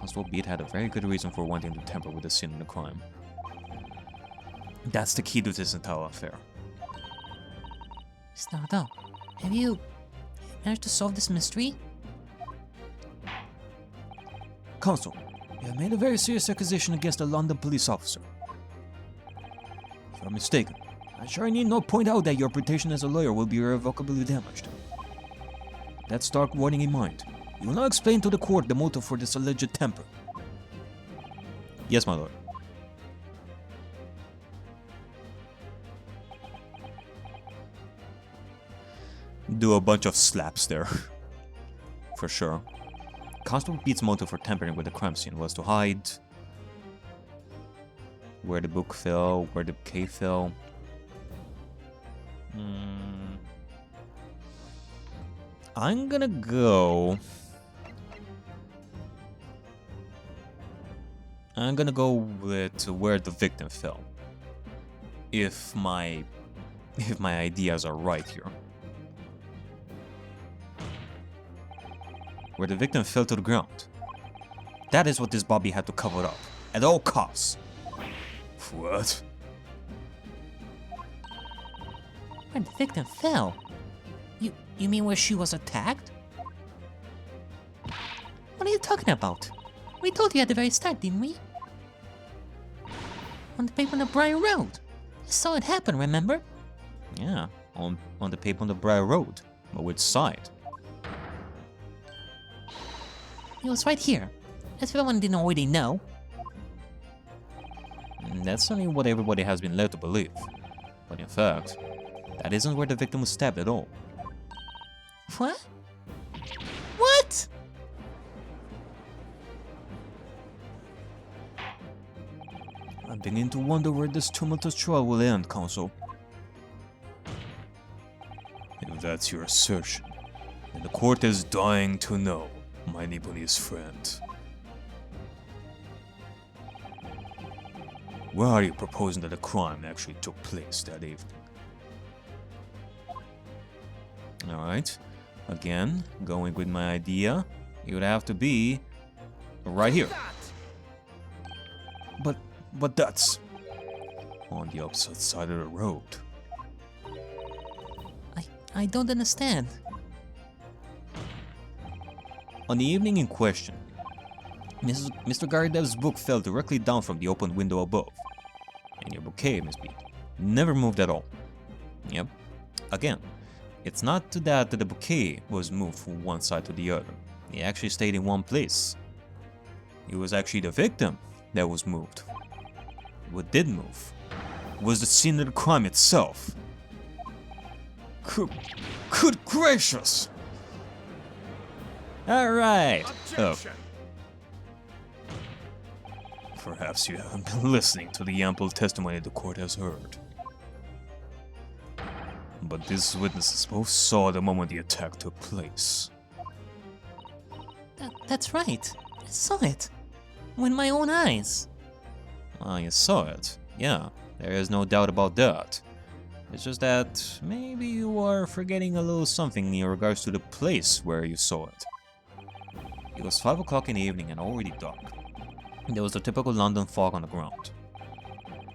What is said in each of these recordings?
Constable Beat had a very good reason for wanting to tamper with the scene of the crime. That's the key to this entire affair. Snardo, have you managed to solve this mystery? Constable, you have made a very serious accusation against a London police officer. If you are mistaken, I'm sure I need not point out that your reputation as a lawyer will be irrevocably damaged. With that stark warning in mind, you will now explain to the court the motive for this alleged tamper. Yes, my lord. Do a bunch of slaps there. For sure. Constable Beat's motive for tampering with the crime scene was to hide where the book fell, where the bouquet fell. I'm gonna go with where the victim fell. If my ideas are right here. Where the victim fell to the ground. That is what this Bobby had to cover up, at all costs. What? Where the victim fell? You mean where she was attacked? What are you talking about? We told you at the very start, didn't we? On the paper on the Briar Road. You saw it happen, remember? Yeah, on the paper on the Briar Road. But which side? It was right here. As if everyone didn't already know. That's certainly what everybody has been led to believe. But in fact, that isn't where the victim was stabbed at all. What? What? I'm beginning to wonder where this tumultuous trial will end, Counsel. If that's your assertion, then the court is dying to know, my Nipponese friend. Where are you proposing that the crime actually took place that evening? Alright, again, going with my idea, it would have to be right here. But that's... on the opposite side of the road. I don't understand. On the evening in question, Mr. Garidev's book fell directly down from the open window above. And your bouquet, Miss B, never moved at all. Yep. Again, it's not that the bouquet was moved from one side to the other. It actually stayed in one place. It was actually the victim that was moved. What did move was the scene of the crime itself. Good gracious! Alright. Oh, Objection. perhaps you haven't been listening to the ample testimony the court has heard. But these witnesses both saw the moment the attack took place. That's right. I saw it. With my own eyes. Ah, you saw it. Yeah, there is no doubt about that. It's just that maybe you are forgetting a little something in regards to the place where you saw it. It was 5 o'clock in the evening and already dark. There was the typical London fog on the ground.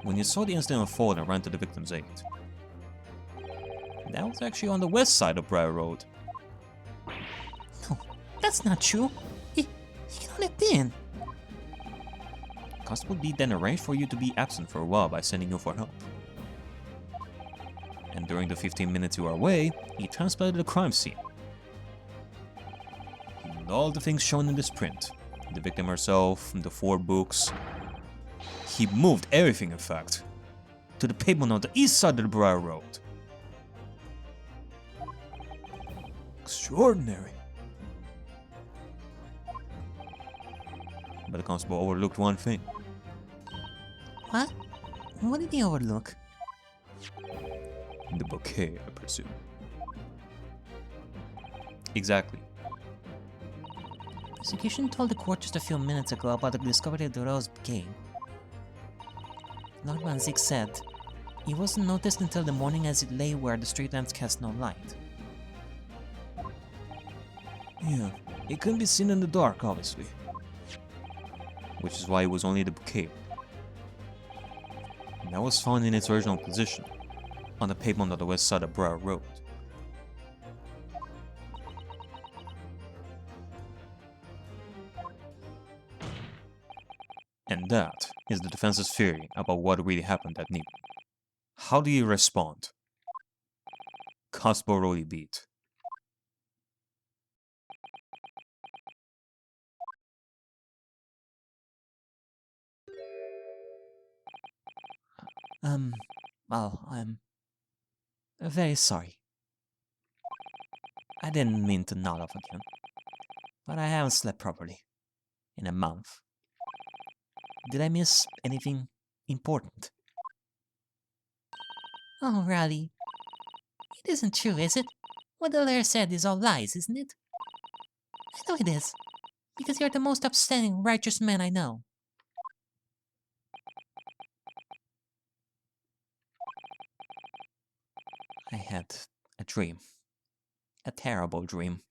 When you saw the incident unfold and ran to the victim's aid. That was actually on the west side of Briar Road. No, that's not true. He couldn't have been. Constable B then arranged for you to be absent for a while by sending you for help. And during the 15 minutes you were away, he transplanted the crime scene. He moved all the things shown in this print. The victim herself, the 4 books. He moved everything, in fact, to the pavement on the east side of the Briar Road. Extraordinary. But the constable overlooked one thing. What? What did he overlook? The bouquet, I presume. Exactly. Prosecution told the court just a few minutes ago about the discovery of the rose bouquet. Lord Van Zik said it wasn't noticed until the morning as it lay where the street lamps cast no light. Yeah, it couldn't be seen in the dark, obviously. which is why it was only the bouquet. And that was found in its original position, on the pavement on the west side of Briar Road. And that is the defense's theory about what really happened that evening. How do you respond? Constable Rolly beat. Well, I'm very sorry. I didn't mean to nod off again, but I haven't slept properly in a month. Did I miss anything important? Oh, Raleigh. It isn't true, is it? What the lawyer said is all lies, isn't it? I know it is, because you're the most upstanding, righteous man I know. I had a dream. A terrible dream.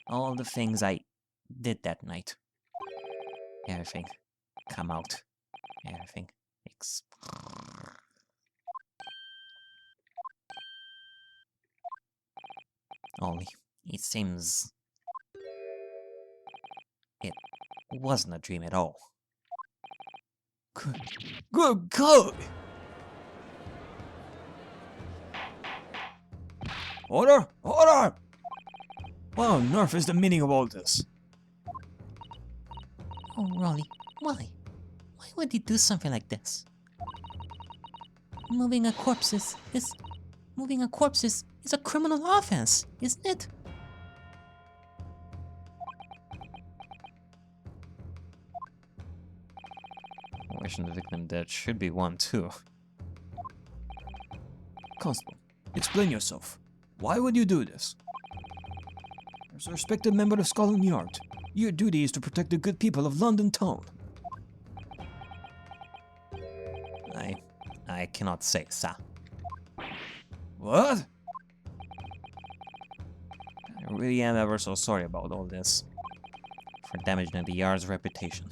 All the things I did that night. Everything come out. Everything. Only, it seems it wasn't a dream at all. Good God! Order! Order! What on earth is the meaning of all this? Oh, Raleigh, why? Why would he do something like this? Moving a corpse is a criminal offense, isn't it? Wishing the victim dead should be one too. Constable, explain yourself. Why would you do this? As a respected member of Scotland Yard, your duty is to protect the good people of London town. I cannot say, sir. What? I really am ever so sorry about all this. For damaging the Yard's reputation.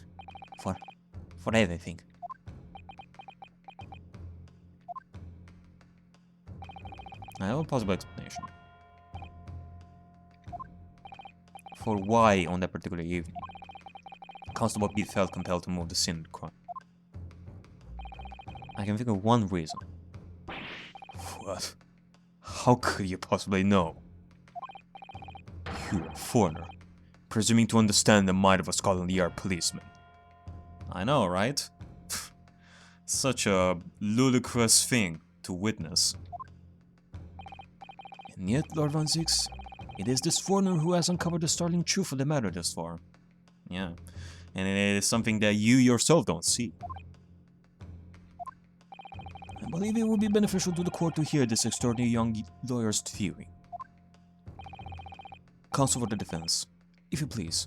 For everything. I have a possible explanation for why, on that particular evening, Constable B felt compelled to move the scene of the crime. I can think of one reason. What? How could you possibly know? You, a foreigner, presuming to understand the mind of a Scotland Yard policeman. I know, right? Such a ludicrous thing to witness. And yet, Lord Van Six, it is this foreigner who has uncovered the startling truth of the matter thus far. Yeah, and it is something that you yourself don't see. I believe it will be beneficial to the court to hear this extraordinary young lawyer's theory. Counsel for the defense, if you please.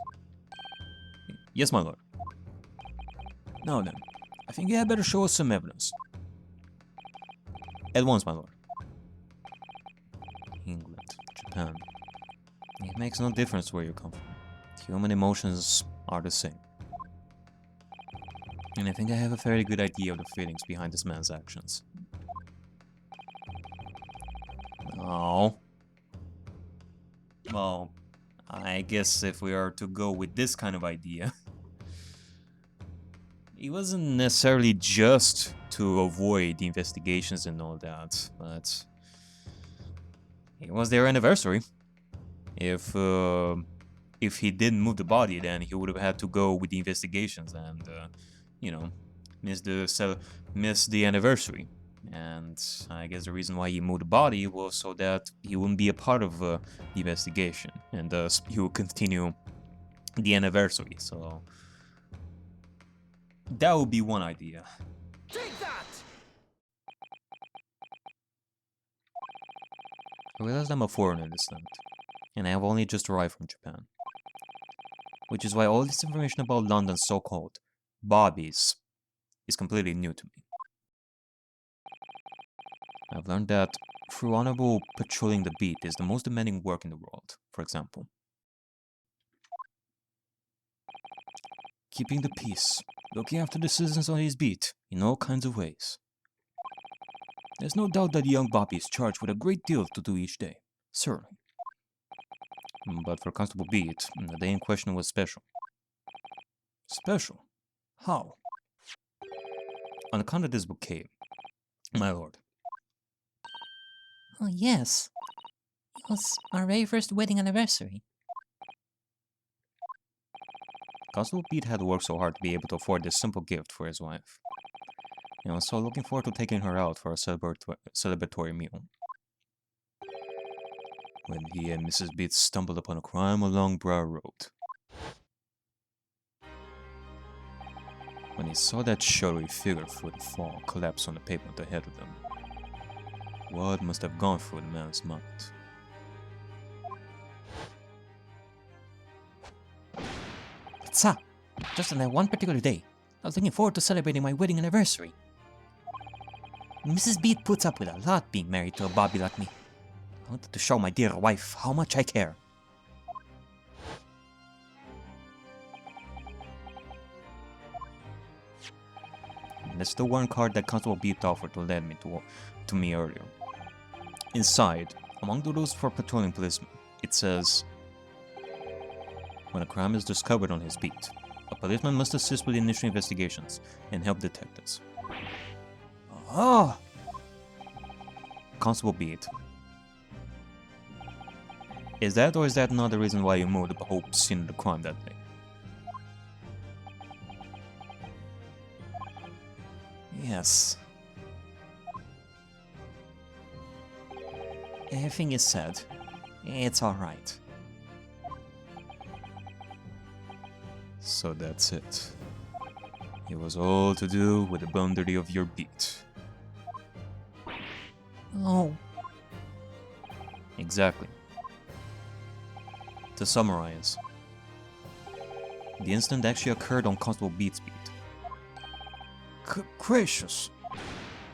Yes, my lord. Now then, I think you had better show us some evidence. At once, my lord. England, Japan. It makes no difference where you come from. Human emotions are the same. And I think I have a fairly good idea of the feelings behind this man's actions. Oh. Well, I guess if we are to go with this kind of idea, it wasn't necessarily just to avoid the investigations and all that, but it was their anniversary. If he didn't move the body, then he would have had to go with the investigations and, you know, miss the anniversary. And I guess the reason why he moved the body was so that he wouldn't be a part of the investigation, and thus he would continue the anniversary. So that would be one idea. Take that! I realized I'm a foreigner this night, and I have only just arrived from Japan. Which is why all this information about London's so-called bobbies is completely new to me. I've learned that through honorable patrolling the beat is the most demanding work in the world, for example. keeping the peace, looking after the citizens on his beat in all kinds of ways. There's no doubt that young Bobby is charged with a great deal to do each day, certainly. But for Constable Beat, the day in question was special. Special? How? On account of this bouquet, my lord. Oh, yes. It was our very first wedding anniversary. Constable Pete had worked so hard to be able to afford this simple gift for his wife. And was so looking forward to taking her out for a celebratory meal. When he and Mrs. Beat stumbled upon a crime along Brow Road. When he saw that shadowy figure through the fog collapse on the pavement ahead of them, what must have gone through the man's mind? But sir, just on that one particular day, I was looking forward to celebrating my wedding anniversary. Mrs. Beat puts up with a lot being married to a Bobby like me. I wanted to show my dear wife how much I care. This is the one card that Constable Beat offered to lend me to me earlier. Inside, among the rules for patrolling policemen, it says, when a crime is discovered on his beat, a policeman must assist with initial investigations and help detectives. Ah! Constable Beat. Is that or is that not the reason why you moved the whole scene of the crime that day? Yes. Everything is said. It's alright. So that's it. It was all to do with the boundary of your beat. Oh, Exactly. To summarize, the incident actually occurred on Constable Beat's beat. Gracious.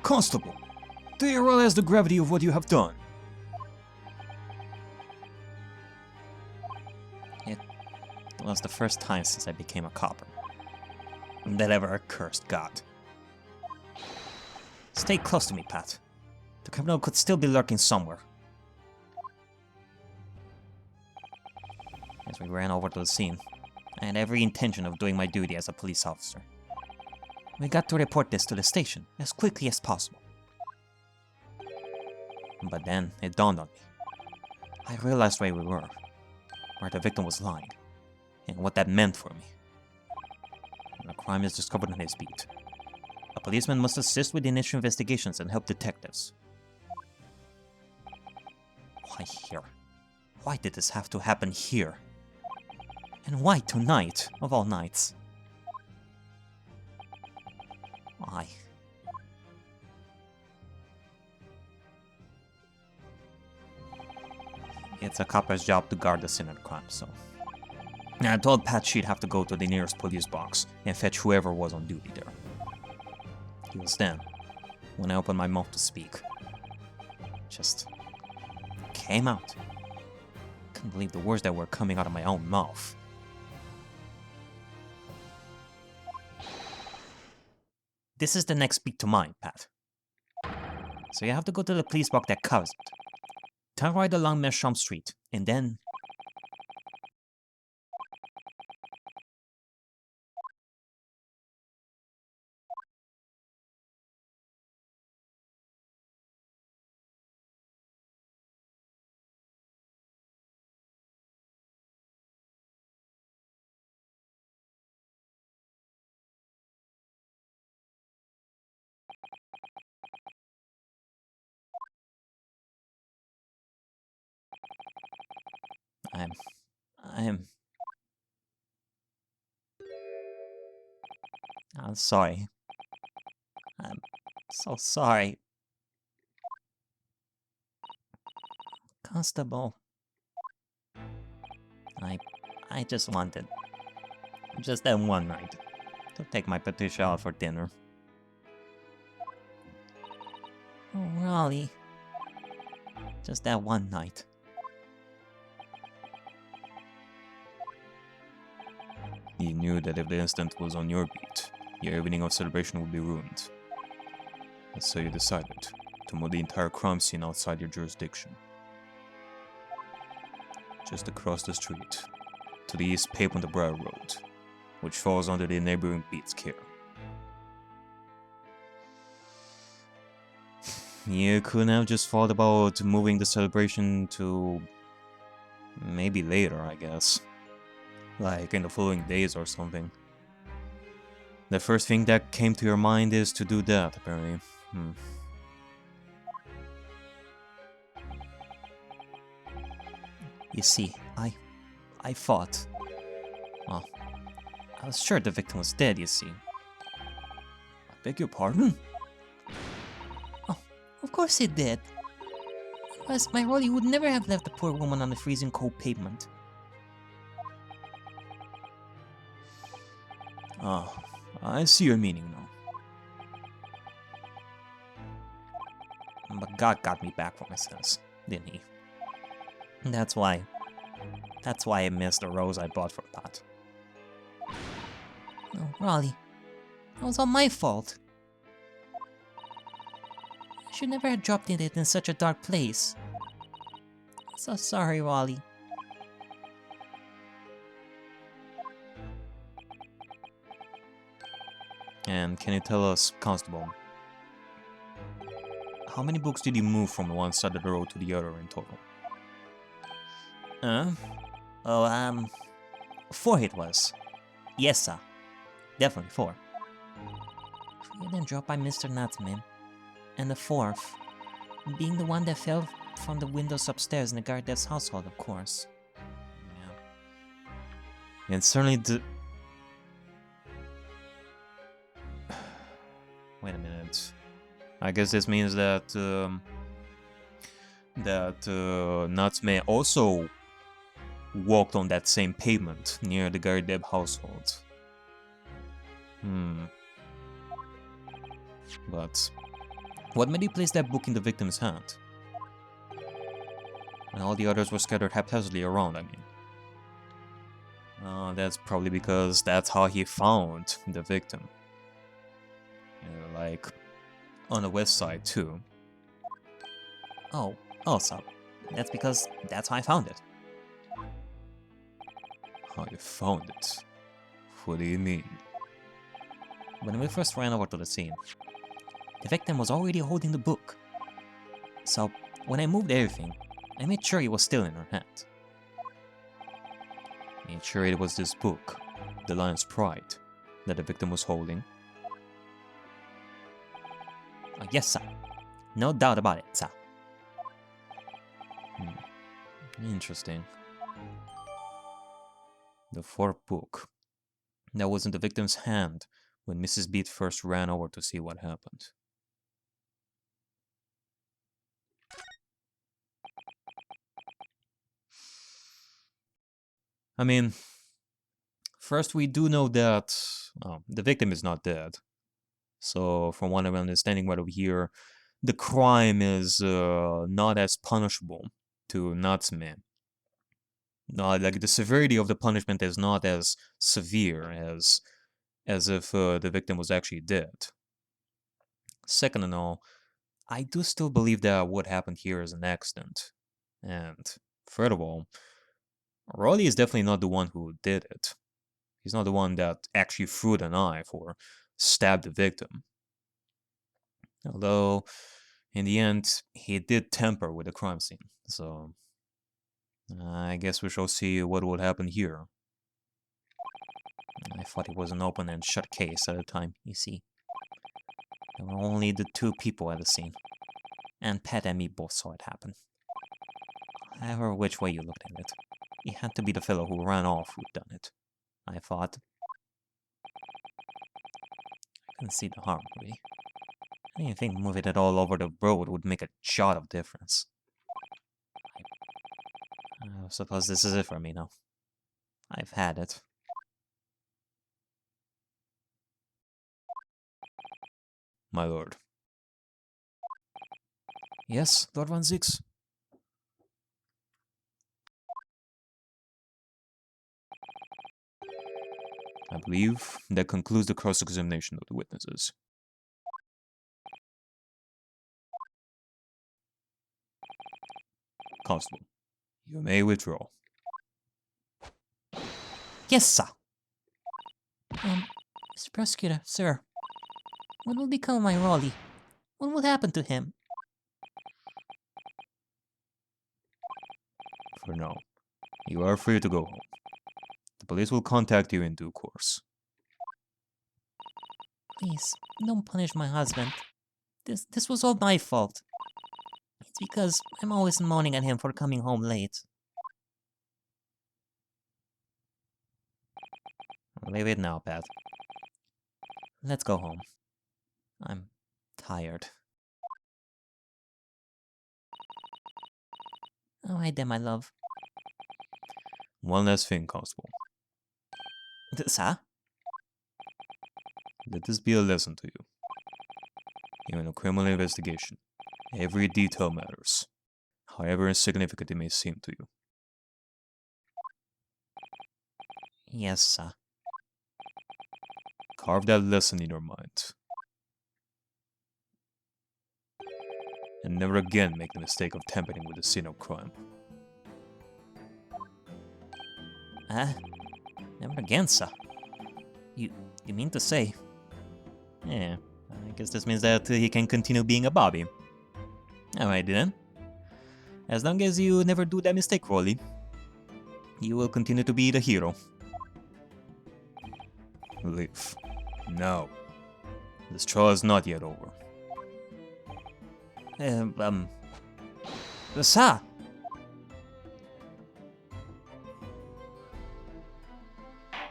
Constable, do you realize the gravity of what you have done? It was the first time since I became a copper that ever cursed God. Stay close to me, Pat. The criminal could still be lurking somewhere. As we ran over to the scene, I had every intention of doing my duty as a police officer. We got to report this to the station as quickly as possible. But then it dawned on me. I realized where we were, where the victim was lying, and what that meant for me. When a crime is discovered on his beat, a policeman must assist with the initial investigations and help detectives. Why here? Why did this have to happen here? And why tonight, of all nights? Why? It's a copper's job to guard the scene of the crime, so... I told Pat she'd have to go to the nearest police box and fetch whoever was on duty there. It was then, when I opened my mouth to speak, just came out. Couldn't believe the words that were coming out of my own mouth. This is the next beat to mine, Pat. So you have to go to the police box that covers it. Turn right along Mersham Street, and then... I'm sorry. I'm so sorry. Constable. I just wanted, just that one night, to take my Patricia out for dinner. Oh, Raleigh. Just that one night. He knew that if the incident was on your beat, your evening of celebration would be ruined. And so you decided to move the entire crime scene outside your jurisdiction. Just across the street, to the east Pape on the Briar Road, which falls under the neighboring beat's care. You couldn't have just thought about moving the celebration to maybe later, I guess. Like in the following days or something. The first thing that came to your mind is to do that, apparently. You see, I thought... Well, I was sure the victim was dead, you see. I beg your pardon? Oh, of course he did. Otherwise, my Rolly would never have left the poor woman on the freezing cold pavement. Ah, I see your meaning now. But God got me back from my sins, didn't he? That's why I missed the rose I bought for Pat. No, Rolly. That was all my fault. I should never have dropped it in such a dark place. So sorry, Rolly. And can you tell us, Constable, how many books did you move from one side of the road to the other in total? Oh, 4 it was. Yes, sir. Definitely 4. 3 of them dropped by Mr. Nutman, and the 4th being the one that fell from the windows upstairs in the Gardev's household, of course. Yeah. And certainly Wait a minute. I guess this means that Natsume also walked on that same pavement near the Gardeb household. But what made you place that book in the victim's hand? And all the others were scattered haphazardly around, I mean. That's probably because that's how he found the victim. Like, on the west side, too. Oh, also, that's because that's how I found it. How you found it? What do you mean? When we first ran over to the scene, the victim was already holding the book. So, when I moved everything, I made sure it was still in her hand. Made sure it was this book, The Lion's Pride, that the victim was holding. Yes, sir. No doubt about it, sir. Interesting. The 4th book. That was in the victim's hand when Mrs. Beat first ran over to see what happened. I mean, first we do know that the victim is not dead. So, from what I'm understanding right over here, the crime is not as punishable to Natsume. Like the severity of the punishment is not as severe as if the victim was actually dead. Second of all, I do still believe that what happened here is an accident. And third of all, Rolly is definitely not the one who did it. He's not the one that actually threw the knife or stabbed the victim. Although, in the end, he did tamper with the crime scene. So, I guess we shall see what will happen here. I thought it was an open and shut case at the time, you see. There were only the 2 people at the scene, and Pat and me both saw it happen. However which way you looked at it, it had to be the fellow who ran off who'd done it, I thought. I couldn't see the harm, really. I didn't think moving it all over the road would make a jot of difference. I suppose this is it for me now. I've had it. My lord. Yes, Lord Van Zix? I believe that concludes the cross-examination of the witnesses. Constable, you may withdraw. Yes, sir. Mr. Prosecutor, sir. What will become of my Rolly? What will happen to him? For now, you are free to go home. The police will contact you in due course. Please, don't punish my husband. This was all my fault. It's because I'm always moaning at him for coming home late. Leave it now, Pat. Let's go home. I'm tired. Alright then, my love. One last thing, Constable. Sir? Let this be a lesson to you. In a criminal investigation, every detail matters, however insignificant it may seem to you. Yes, sir. Carve that lesson in your mind. And never again make the mistake of tampering with the scene of crime. Never again, sir. You mean to say? Yeah, I guess this means that he can continue being a Bobby. Alright then. As long as you never do that mistake, Rolly, you will continue to be the hero. Leave. No. This trial is not yet over. Sir!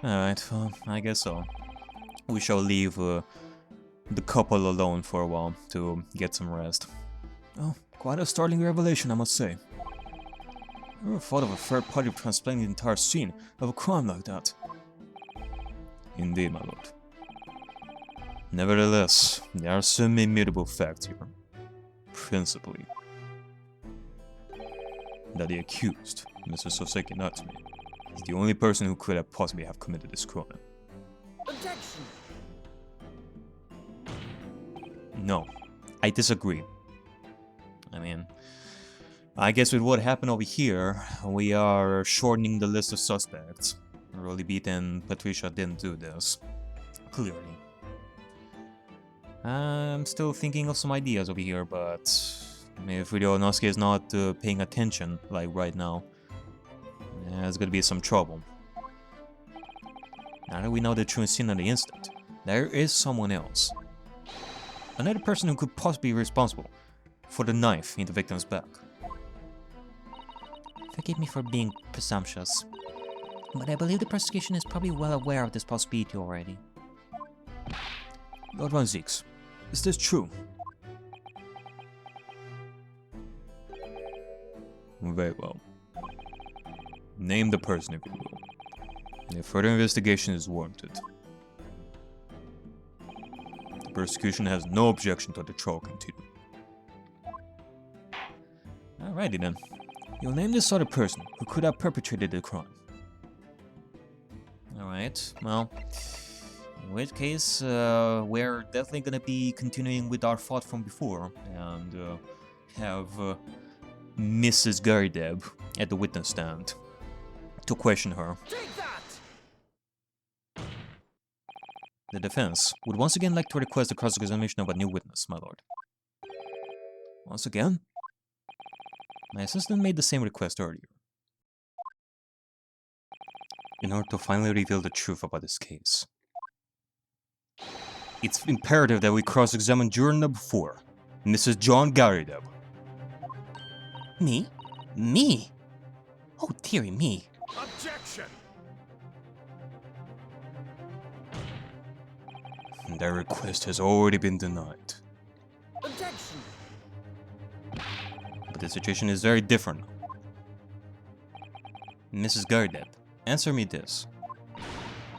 Alright, well, I guess so. We shall leave the couple alone for a while to get some rest. Oh, quite a startling revelation, I must say. I never thought of a third party transplanting the entire scene of a crime like that. Indeed, my lord. Nevertheless, there are some immutable facts here. Principally, that the accused, Mr. Soseki Natsume, is the only person who could have possibly have committed this crime. Objection! No, I disagree. I mean, I guess with what happened over here, we are shortening the list of suspects. Rolly Beat and Patricia didn't do this. Clearly. I'm still thinking of some ideas over here, but if Ryunosuke is not paying attention, like right now, there's gonna be some trouble. Now that we know the true scene of the incident, there is someone else. Another person who could possibly be responsible for the knife in the victim's back. Forgive me for being presumptuous, but I believe the prosecution is probably well aware of this possibility already. Lord Van Zieks, is this true? Very well. Name the person if you will. If further investigation is warranted. The prosecution has no objection to the trial continue. Alrighty then. You'll name this other person who could have perpetrated the crime. Alright, well, in which case, we're definitely gonna be continuing with our thought from before and have Mrs. Gardeb at the witness stand to question her. Take that! The defense would once again like to request the cross-examination of a new witness, my lord. Once again? My assistant made the same request earlier. In order to finally reveal the truth about this case. It's imperative that we cross-examine juror number 4, Mrs. John Garideb. Me? Me? Oh, dearie me. Objection! Their request has already been denied. Objection! But the situation is very different now. Mrs. Garideb, answer me this.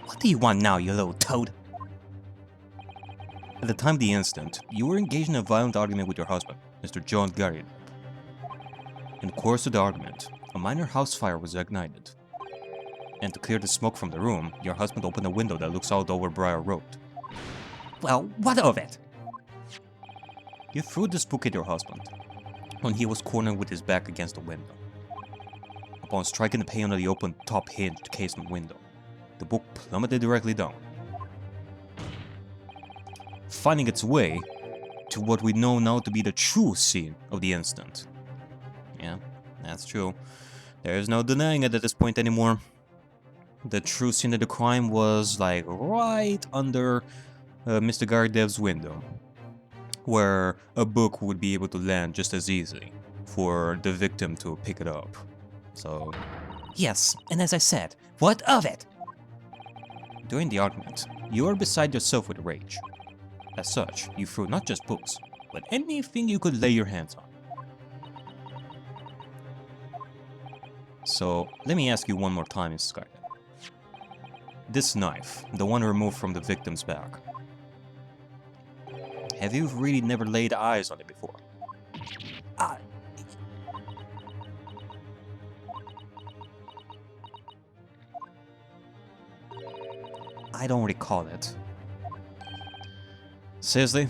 What do you want now, you little toad? At the time of the incident, you were engaged in a violent argument with your husband, Mr. John Garideb. In the course of the argument, a minor house fire was ignited. and to clear the smoke from the room, your husband opened a window that looks out over Briar Road. Well, what of it? You threw this book at your husband when he was cornered with his back against the window. Upon striking the pane of the open top-hinged casement window, the book plummeted directly down, finding its way to what we know now to be the true scene of the incident. Yeah, that's true. There is no denying it at this point anymore. The true scene of the crime was like right under Mr. Gardev's window, where a book would be able to land just as easily for the victim to pick it up. So, Yes, and as I said, what of it? during the argument, you were beside yourself with rage. As such, you threw not just books, but anything you could lay your hands on. So, let me ask you one more time, Mrs. Garden. This knife, the one removed from the victim's back, have you really never laid eyes on it before? I don't recall it. Seriously?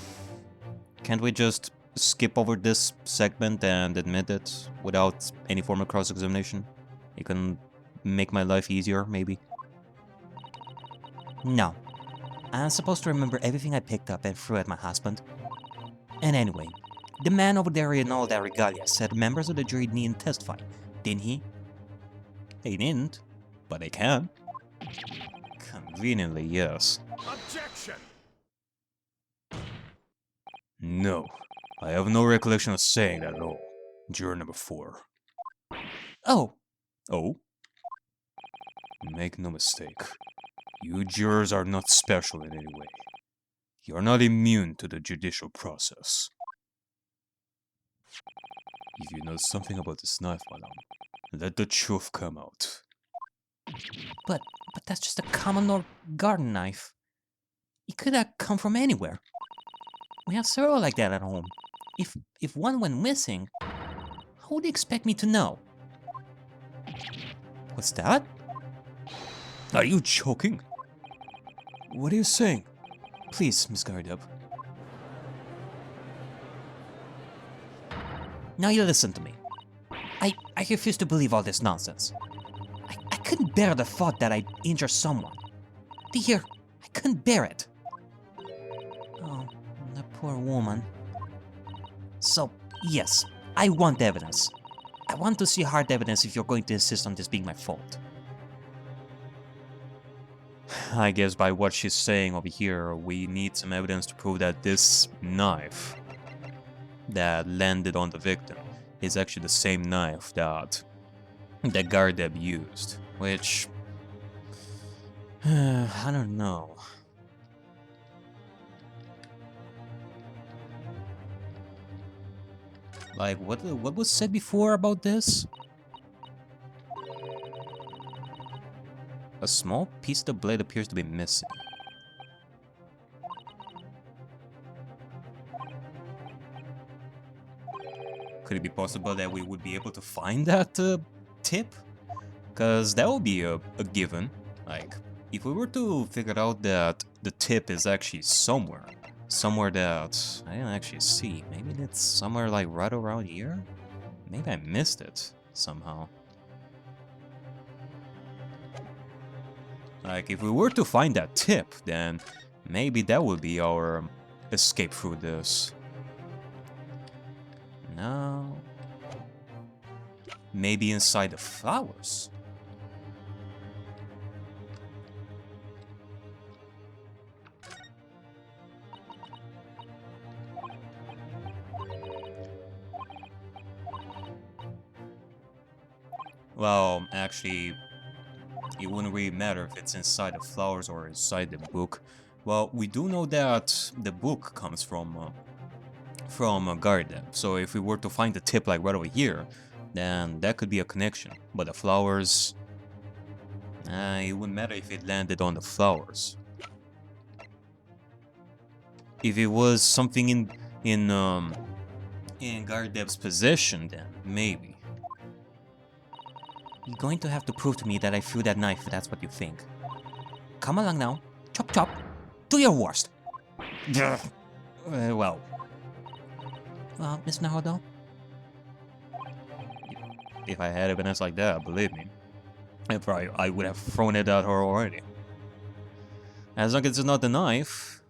Can't we just skip over this segment and admit it without any form of cross-examination? You can make my life easier, maybe? No. I'm supposed to remember everything I picked up and threw at my husband. And anyway, the man over there in all that regalia said members of the jury needn't testify, didn't he? They didn't, but they can. Conveniently, yes. Objection! No, I have no recollection of saying that at all. Juror number 4. Oh, Oh? Make no mistake. You jurors are not special in any way. You are not immune to the judicial process. If you know something about this knife, madame, let the truth come out. but that's just a common old garden knife. It could have come from anywhere. We have several like that at home. If one went missing, how would you expect me to know? What's that? Are you joking? What are you saying? Please, Miss Gardev. Now you listen to me. I refuse to believe all this nonsense. I couldn't bear the thought that I'd injure someone. Dear, I couldn't bear it. Oh, the poor woman. So, yes, I want evidence. I want to see hard evidence if you're going to insist on this being my fault. I guess by what she's saying over here, we need some evidence to prove that this knife that landed on the victim is actually the same knife that Gardeb used, which I don't know. Like what was said before about this? A small piece of the blade appears to be missing. Could it be possible that we would be able to find that tip? Because that would be a given. Like, if we were to figure out that the tip is actually somewhere that I didn't actually see. Maybe it's somewhere like right around here? Maybe I missed it somehow. Like, if we were to find that tip, then maybe that would be our escape through this. No. Maybe inside the flowers. Well, actually, it wouldn't really matter if it's inside the flowers or inside the book. Well, we do know that the book comes from Garden. So if we were to find the tip like right over here, then that could be a connection. But the flowers, it wouldn't matter if it landed on the flowers. If it was something in Gardeb's possession, then maybe. You're going to have to prove to me that I threw that knife if that's what you think. Come along now. Chop chop. Do your worst. Well, Miss Naruto? if I had evidence like that, believe me, I would have thrown it at her already. As long as it's not the knife,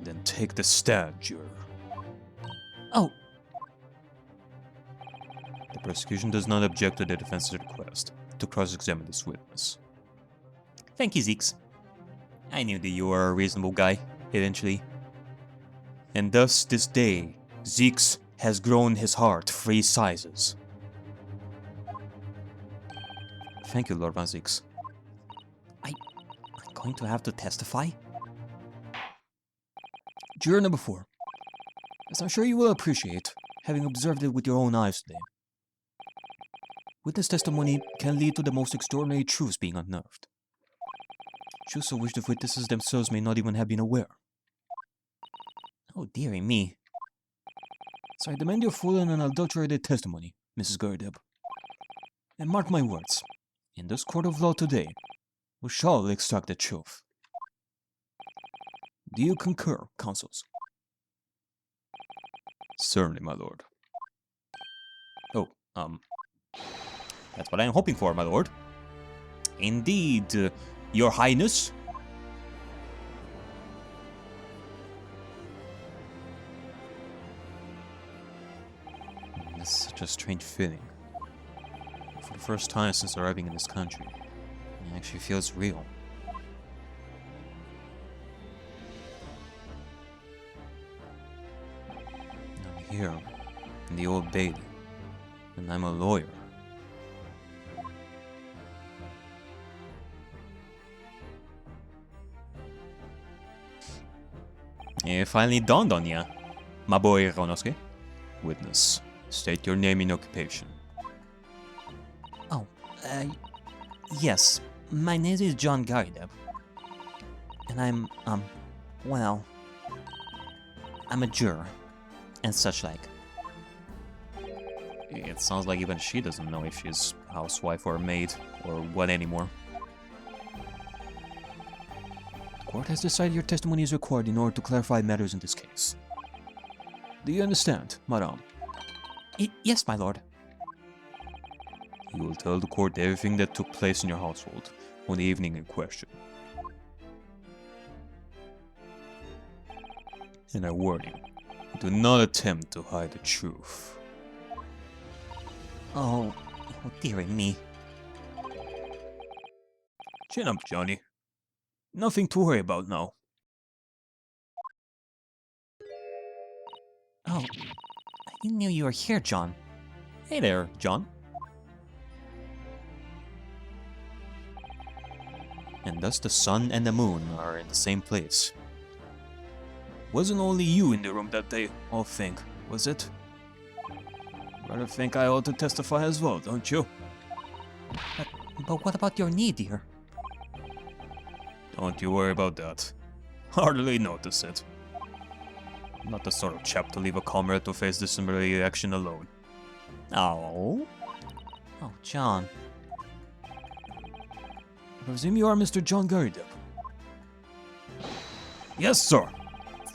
then take the stand, juror. Oh, The prosecution does not object to the defense's request to cross-examine this witness. Thank you, Zeeks. I knew that you were a reasonable guy, eventually. And thus, this day, Zeeks has grown his heart 3 sizes. Thank you, Lord Van Zeeks. I'm going to have to testify? Juror number 4. As I'm sure you will appreciate, having observed it with your own eyes today. Witness testimony can lead to the most extraordinary truths being unearthed. Truths of which the witnesses themselves may not even have been aware. Oh, dearie me. So I demand your full and unadulterated testimony, Mrs. Gardeb. And mark my words, in this court of law today, we shall extract the truth. Do you concur, counsels? Certainly, my lord. Oh, that's what I'm hoping for, my lord. Indeed, your highness. It's such a strange feeling. For the first time since arriving in this country, it actually feels real. I'm here, in the Old Bailey, and I'm a lawyer. It finally dawned on ya, my boy Ronosuke. Witness, state your name and occupation. Oh, yes. My name is John Gardeb. And I'm a juror. And such like. It sounds like even she doesn't know if she's housewife or maid or what anymore. The court has decided your testimony is required in order to clarify matters in this case. Do you understand, madame? Yes, my lord. You will tell the court everything that took place in your household on the evening in question. And I warn you, do not attempt to hide the truth. Oh, dearie me. Chin up, Johnny. Nothing to worry about now. Oh, I didn't know you were here, John. Hey there, John. And thus the sun and the moon are in the same place. Wasn't only you in the room that day, I think, was it? Rather think I ought to testify as well, don't you? But what about your knee, dear? Don't you worry about that. Hardly notice it. Not the sort of chap to leave a comrade to face disciplinary action alone. Oh? Oh, John. I presume you are Mr. John Gardeb. Yes, sir.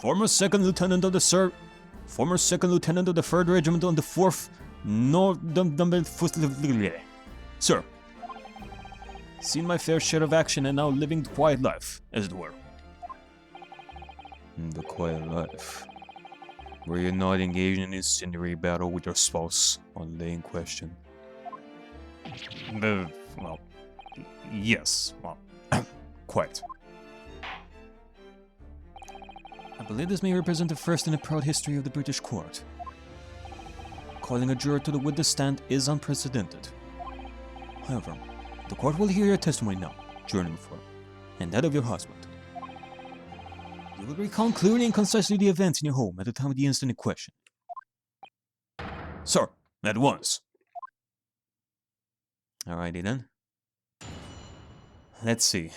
Former second lieutenant of the 3rd Regiment on the 4th Sir. Seen my fair share of action and now living the quiet life, as it were. The quiet life. Were you not engaged in an incendiary battle with your spouse on the day in question? Well, yes, well, quite. I believe this may represent the first in the proud history of the British court. Calling a juror to the witness stand is unprecedented. However, the court will hear your testimony now, juror number 4, and that of your husband. You will recount clearly and concisely the events in your home at the time of the incident in question. Sir, at once. Alrighty then. Let's see.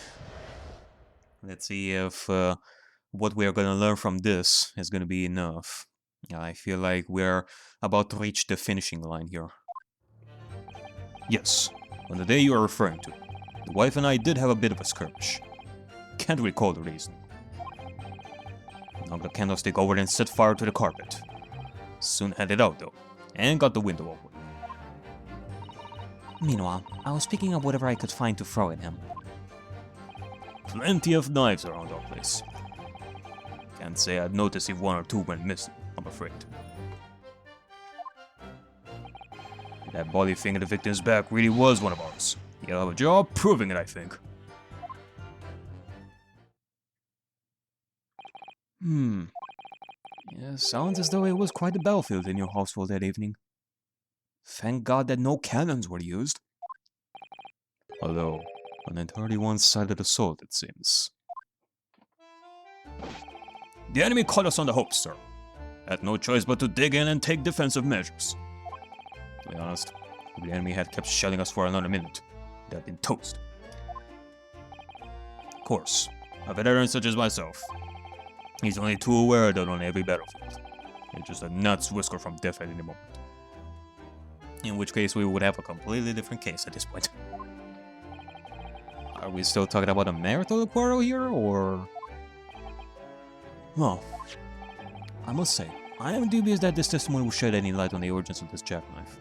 Let's see if what we are gonna learn from this is gonna be enough I feel like we're about to reach the finishing line here. Yes, on the day you are referring to, the wife and I did have a bit of a skirmish. Can't recall the reason. Knocked the candlestick over and set fire to the carpet. Soon had it out though, and got the window open. Meanwhile, I was picking up whatever I could find to throw at him. Plenty of knives around our place. Can't say I'd noticed if one or two went missing, I'm afraid. That body thing at the victim's back really was one of ours. You'll have a job proving it, I think. Yeah, sounds as though it was quite a battlefield in your household that evening. Thank God that no cannons were used. Although, an entirely one-sided assault, it seems. The enemy caught us on the hopes, sir. Had no choice but to dig in and take defensive measures. To be honest, if the enemy had kept shelling us for another minute, they'd have been toast. Of course, a veteran such as myself, he's only too aware that on every battlefield, it's just a nut's whisker from death at any moment. In which case, we would have a completely different case at this point. Are we still talking about a marital quarrel here, or...? Well, I must say, I am dubious that this testimony will shed any light on the origins of this jackknife.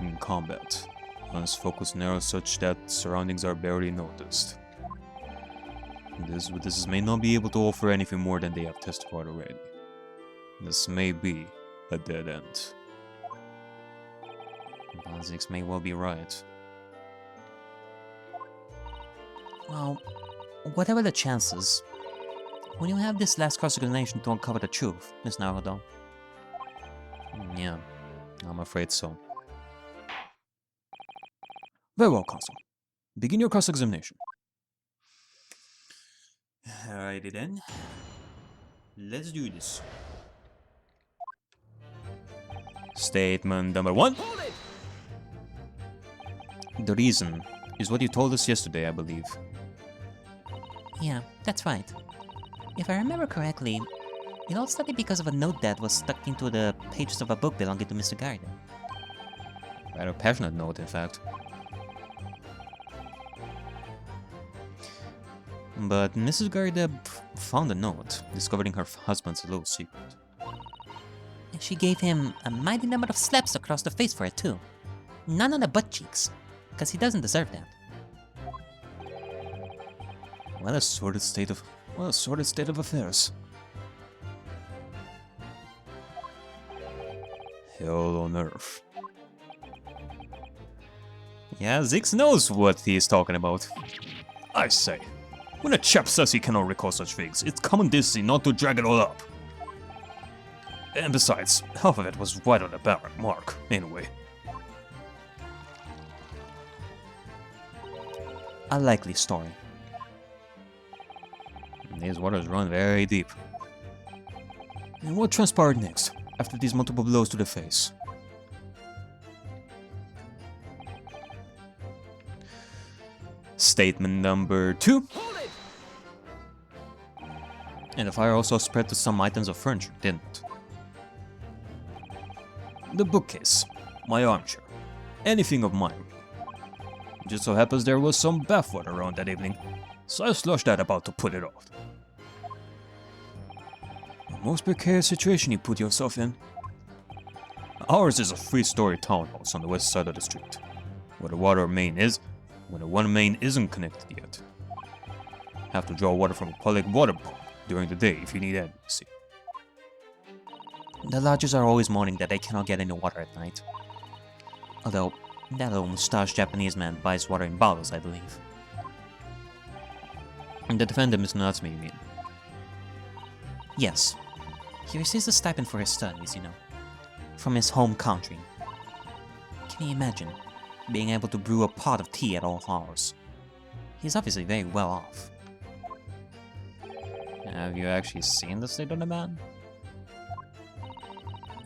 In combat, one's focus narrows such that surroundings are barely noticed. This witnesses may not be able to offer anything more than they have testified already. This may be a dead end. Balzix may well be right. Well, whatever the chances, will you have this last cross-examination to uncover the truth, Miss Naruto? Yeah, I'm afraid so. Very well, Consul. Begin your cross-examination. Alrighty then. Let's do this. Statement number 1. Hold it! The reason is what you told us yesterday, I believe. Yeah, that's right. If I remember correctly, it all started because of a note that was stuck into the pages of a book belonging to Mr. Garden. Rather passionate note, in fact. But Mrs. Gardeb found a note, discovering her husband's little secret. And she gave him a mighty number of slaps across the face for it too. None on the butt cheeks, because he doesn't deserve that. What a sordid state of affairs. Hell on earth. Yeah, Zix knows what he is talking about. I say, when a chap says he cannot recall such things, it's common decency not to drag it all up. And besides, half of it was right on the mark, anyway. A likely story. These waters run very deep. And what transpired next, after these multiple blows to the face? Statement number 2. Hold it! And the fire also spread to some items of furniture, didn't it? The bookcase, my armchair, anything of mine. It just so happens there was some bathwater around that evening, so I flushed that about to put it off. A most precarious situation you put yourself in. Ours is a 3-story townhouse on the west side of the street, where the water main is, when the one main isn't connected yet. Have to draw water from a public water pump during the day if you need that, you see. The lodgers are always moaning that they cannot get any water at night. Although, that little mustached Japanese man buys water in bottles, I believe. The defendant is Natsume, you mean? Yes. He receives a stipend for his studies, you know. From his home country. Can you imagine being able to brew a pot of tea at all hours? He's obviously very well off. Have you actually seen the state of the man?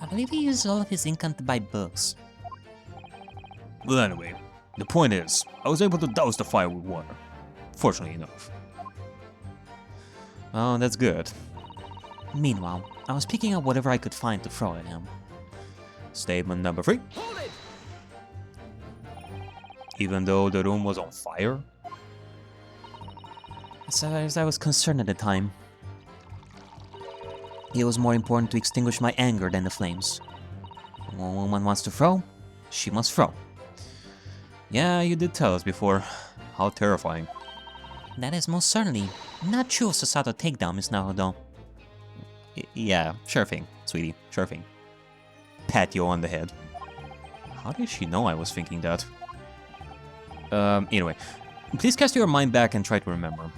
I believe he uses all of his income to buy books. Well, anyway, the point is, I was able to douse the fire with water. Fortunately enough. Oh, that's good. Meanwhile, I was picking up whatever I could find to throw at him. Statement number 3. Hold it! Even though the room was on fire? As I was concerned at the time, it was more important to extinguish my anger than the flames. When a woman wants to throw, she must throw. Yeah, you did tell us before. How terrifying. That is most certainly not true of Susato takedown, Miss Naruto. Yeah, sure thing, sweetie, sure thing. Pat you on the head. How did she know I was thinking that? Anyway, please cast your mind back and try to remember.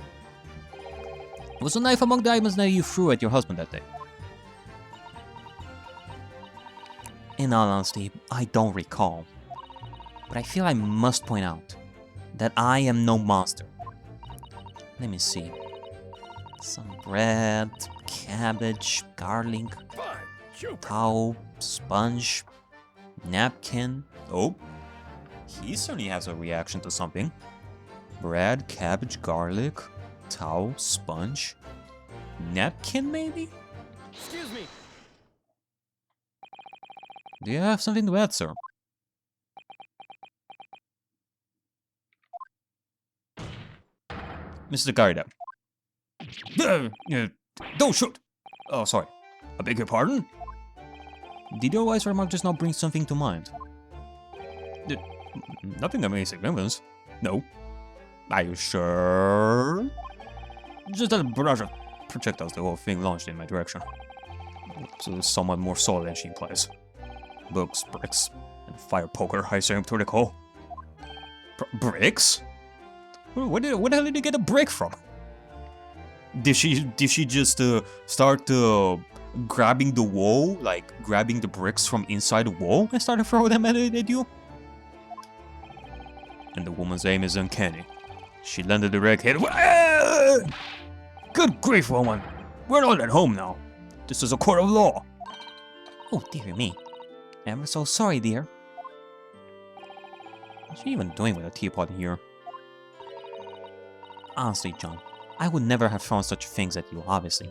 Was the knife among the items that you threw at your husband that day? In all honesty, I don't recall. But I feel I must point out that I am no monster. Let me see. Some bread, cabbage, garlic, Fine, Cupid. towel, sponge, napkin. Oh, he certainly has a reaction to something. Bread, cabbage, garlic, towel, sponge, napkin maybe? Excuse me. Do you have something to add, sir? Mr. Garda. Don't shoot! Oh, sorry. I beg your pardon? Did your wise remark just now bring something to mind? Nothing of any significance. No. Are you sure? Just a barrage of projectiles the whole thing launched in my direction. So somewhat more solid than she implies. Books, bricks, and fire poker, I assume to recall. Bricks? Where the hell did you get a brick from? Did she just start grabbing the wall, like grabbing the bricks from inside the wall and started throwing them at you? And the woman's aim is uncanny. She landed the wreck hit. Good grief, woman! We're not at home now. This is a court of law. Oh, dear me. Ever so sorry, dear. What's she even doing with a teapot in here? Honestly, John, I would never have thrown such things at you, obviously.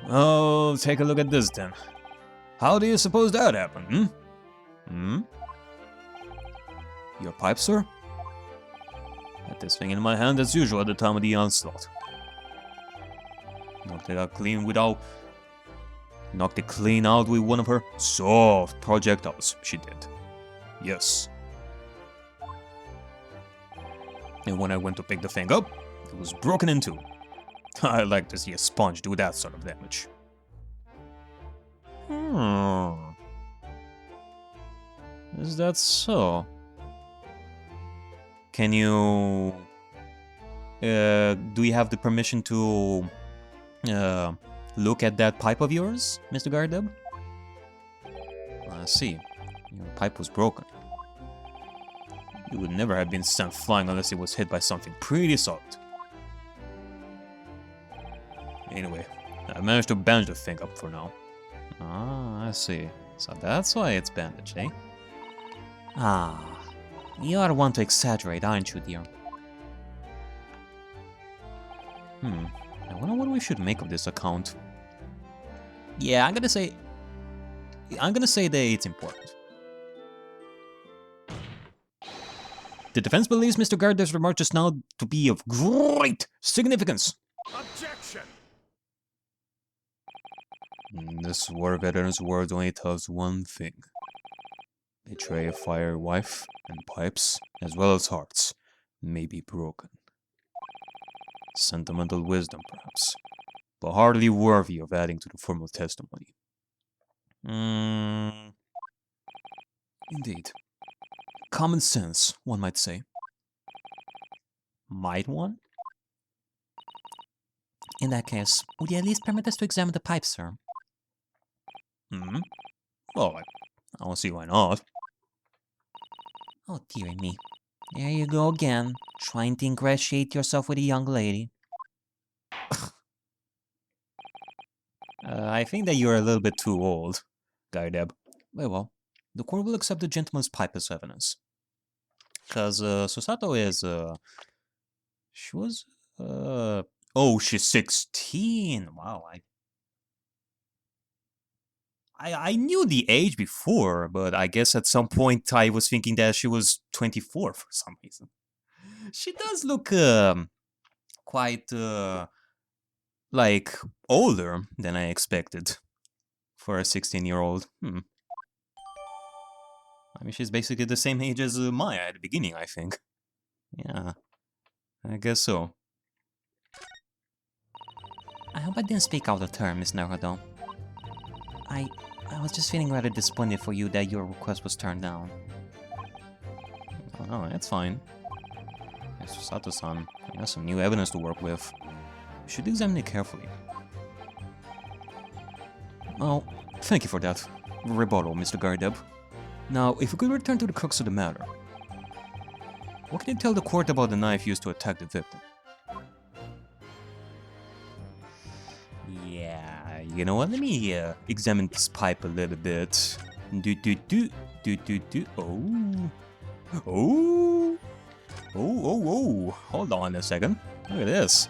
Oh, take a look at this then. How do you suppose that happened, Your pipe, sir? Had this thing in my hand as usual at the time of the onslaught. Knocked it clean out with one of her soft projectiles, she did. Yes. And when I went to pick the thing up, it was broken in two. I like to see a sponge do that sort of damage. Is that so? Can you... do you have the permission to... look at that pipe of yours, Mr. Gardeb? I see. Your pipe was broken. It would never have been sent flying unless it was hit by something pretty solid. Anyway, I managed to bandage the thing up for now. Ah, I see. So that's why it's bandaged, eh? Ah, you are one to exaggerate, aren't you, dear? I wonder what we should make of this account. Yeah, I'm gonna say that it's important. The defense believes Mr. Gardner's remark just now to be of great significance. Objection! This war veteran's words only tells one thing. Betray a fire wife and pipes, as well as hearts, may be broken. Sentimental wisdom, perhaps, but hardly worthy of adding to the formal testimony. Indeed. Common sense, one might say. Might one? In that case, would you at least permit us to examine the pipe, sir? Well, I don't see why not. Oh, dearie me. There you go again, trying to ingratiate yourself with a young lady. I think that you're a little bit too old, Gaideb. Very well. The court will accept the gentleman's pipe as evidence. Because Susato is, she was Oh, she's 16. Wow, I knew the age before, but I guess at some point I was thinking that she was 24 for some reason. She does look quite like older than I expected for a 16-year-old. I mean, she's basically the same age as Maya at the beginning, I think. Yeah, I guess so. I hope I didn't speak out of turn, Miss Naruto. I was just feeling rather disappointed for you that your request was turned down. Oh no, that's fine. Yes, Sato-san, he has some new evidence to work with. We should examine it carefully. Oh, thank you for that rebuttal, Mr. Gardeb. Now, if we could return to the crux of the matter. What can you tell the court about the knife used to attack the victim? Yeah, you know what? Let me examine this pipe a little bit. Oh. Oh. Oh. Hold on a second. Look at this.